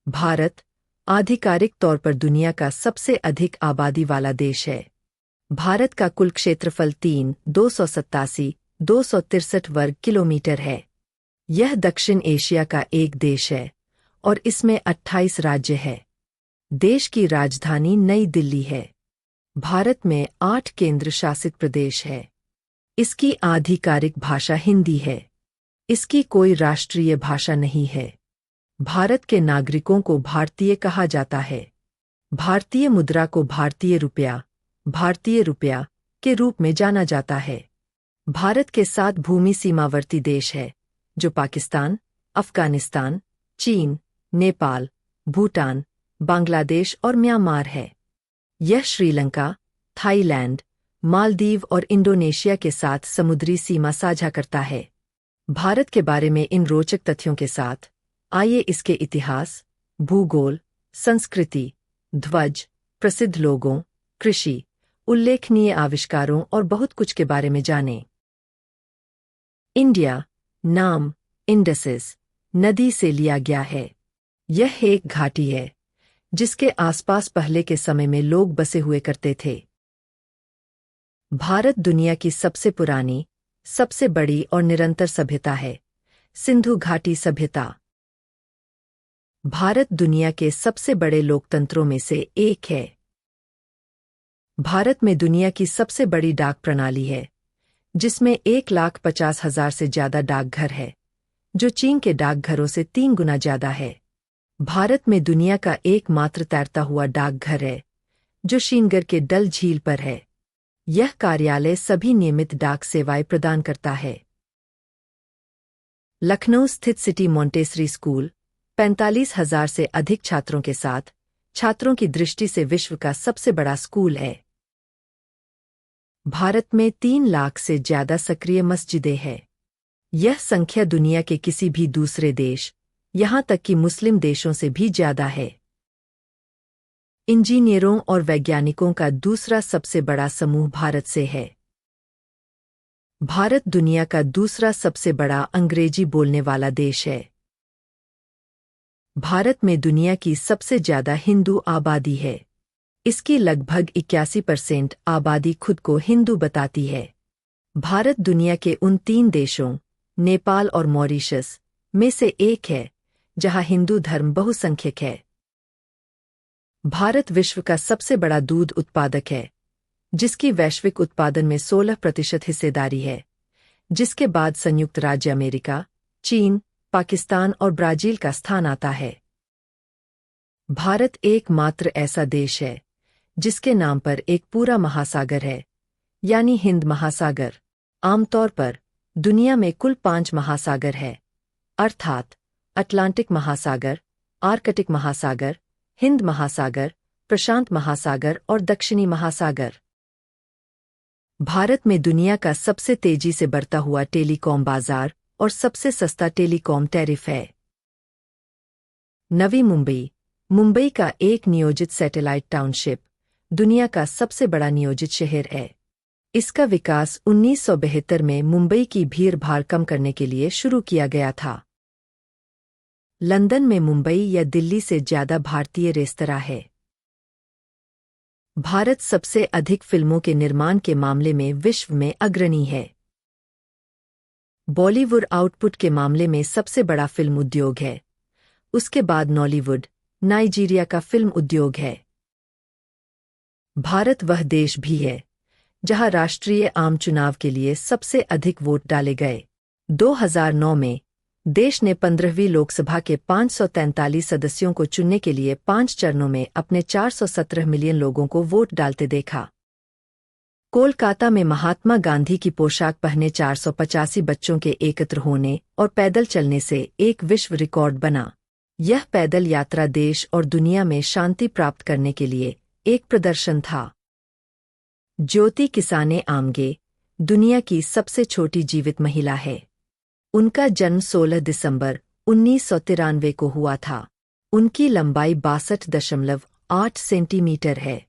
भारत आधिकारिक तौर पर दुनिया का सबसे अधिक आबादी वाला देश है। भारत का कुल क्षेत्रफल 263 वर्ग किलोमीटर है। यह दक्षिण एशिया का एक देश है और इसमें 28 राज्य है। देश की राजधानी नई दिल्ली है। भारत में 8 केंद्र शासित प्रदेश है। इसकी आधिकारिक भाषा हिंदी है। इसकी कोई राष्ट्रीय भाषा नहीं है। भारत के नागरिकों को भारतीय कहा जाता है। भारतीय मुद्रा को भारतीय रुपया के रूप में जाना जाता है। भारत के 7 भूमि सीमावर्ती देश है, जो पाकिस्तान, अफगानिस्तान, चीन, नेपाल, भूटान, बांग्लादेश और म्यांमार है। यह श्रीलंका, थाईलैंड, मालदीव और इंडोनेशिया के साथ समुद्री सीमा साझा करता है। भारत के बारे में इन रोचक तथ्यों के साथ आइए इसके इतिहास, भूगोल, संस्कृति, ध्वज, प्रसिद्ध लोगों, कृषि, उल्लेखनीय आविष्कारों और बहुत कुछ के बारे में जानें। इंडिया नाम इंडसेस नदी से लिया गया है। यह एक घाटी है जिसके आसपास पहले के समय में लोग बसे हुए करते थे। भारत दुनिया की सबसे पुरानी, सबसे बड़ी और निरंतर सभ्यता है। सिंधु घाटी सभ्यता। भारत दुनिया के सबसे बड़े लोकतंत्रों में से एक है। भारत में दुनिया की सबसे बड़ी डाक प्रणाली है, जिसमें 1,50,000 से ज्यादा डाकघर है, जो चीन के डाकघरों से 3 गुना ज्यादा है। भारत में दुनिया का एकमात्र तैरता हुआ डाकघर है, जो श्रीनगर के डल झील पर है। यह कार्यालय सभी नियमित डाक सेवाएं प्रदान करता है। लखनऊ स्थित सिटी मॉन्टेसरी स्कूल 45,000 से अधिक छात्रों के साथ छात्रों की दृष्टि से विश्व का सबसे बड़ा स्कूल है। भारत में 3 लाख से ज्यादा सक्रिय मस्जिदें हैं। यह संख्या दुनिया के किसी भी दूसरे देश, यहां तक कि मुस्लिम देशों से भी ज्यादा है। इंजीनियरों और वैज्ञानिकों का दूसरा सबसे बड़ा समूह भारत से है। भारत दुनिया का दूसरा सबसे बड़ा अंग्रेजी बोलने वाला देश है। भारत में दुनिया की सबसे ज्यादा हिंदू आबादी है। इसकी लगभग 81% आबादी खुद को हिंदू बताती है। भारत दुनिया के उन 3 देशों, नेपाल और मॉरिशस, में से एक है जहां हिंदू धर्म बहुसंख्यक है। भारत विश्व का सबसे बड़ा दूध उत्पादक है, जिसकी वैश्विक उत्पादन में 16% हिस्सेदारी है, जिसके बाद संयुक्त राज्य अमेरिका, चीन, पाकिस्तान और ब्राजील का स्थान आता है। भारत एकमात्र ऐसा देश है जिसके नाम पर एक पूरा महासागर है, यानी हिंद महासागर। आमतौर पर दुनिया में कुल 5 महासागर है, अर्थात अटलांटिक महासागर, आर्कटिक महासागर, हिंद महासागर, प्रशांत महासागर और दक्षिणी महासागर। भारत में दुनिया का सबसे तेजी से बढ़ता हुआ टेलीकॉम बाजार और सबसे सस्ता टेलीकॉम टैरिफ है। नवी मुंबई, मुंबई का एक नियोजित सैटेलाइट टाउनशिप, दुनिया का सबसे बड़ा नियोजित शहर है। इसका विकास 1972 में मुंबई की भीड़-भाड़ कम करने के लिए शुरू किया गया था। लंदन में मुंबई या दिल्ली से ज्यादा भारतीय रेस्तरां है। भारत सबसे अधिक फिल्मों के निर्माण के मामले में विश्व में अग्रणी है। बॉलीवुड आउटपुट के मामले में सबसे बड़ा फिल्म उद्योग है। उसके बाद नॉलीवुड, नाइजीरिया का फिल्म उद्योग है। भारत वह देश भी है जहां राष्ट्रीय आम चुनाव के लिए सबसे अधिक वोट डाले गए। 2009 में देश ने 15वीं लोकसभा के 543 सदस्यों को चुनने के लिए 5 चरणों में अपने 417 मिलियन लोगों को वोट डालते देखा। कोलकाता में महात्मा गांधी की पोशाक पहने 485 बच्चों के एकत्र होने और पैदल चलने से एक विश्व रिकॉर्ड बना। यह पैदल यात्रा देश और दुनिया में शांति प्राप्त करने के लिए एक प्रदर्शन था। ज्योति किसाने आमगे दुनिया की सबसे छोटी जीवित महिला है। उनका जन्म 16 दिसंबर 1993 को हुआ था। उनकी लंबाई 62.8 सेंटीमीटर है।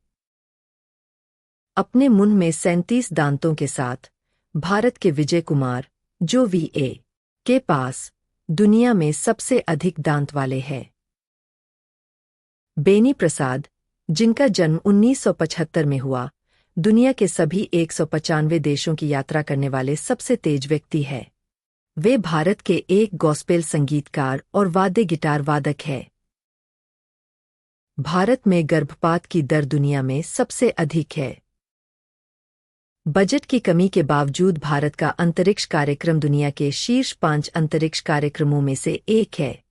अपने मुंह में 37 दांतों के साथ भारत के विजय कुमार, जो वीए के पास दुनिया में सबसे अधिक दांत वाले हैं। बेनी प्रसाद, जिनका जन्म 1975 में हुआ, दुनिया के सभी 195 देशों की यात्रा करने वाले सबसे तेज व्यक्ति है। वे भारत के एक गॉस्पेल संगीतकार और वाद्य गिटार वादक है। भारत में गर्भपात की दर दुनिया में सबसे अधिक है। बजट की कमी के बावजूद भारत का अंतरिक्ष कार्यक्रम दुनिया के शीर्ष 5 अंतरिक्ष कार्यक्रमों में से एक है।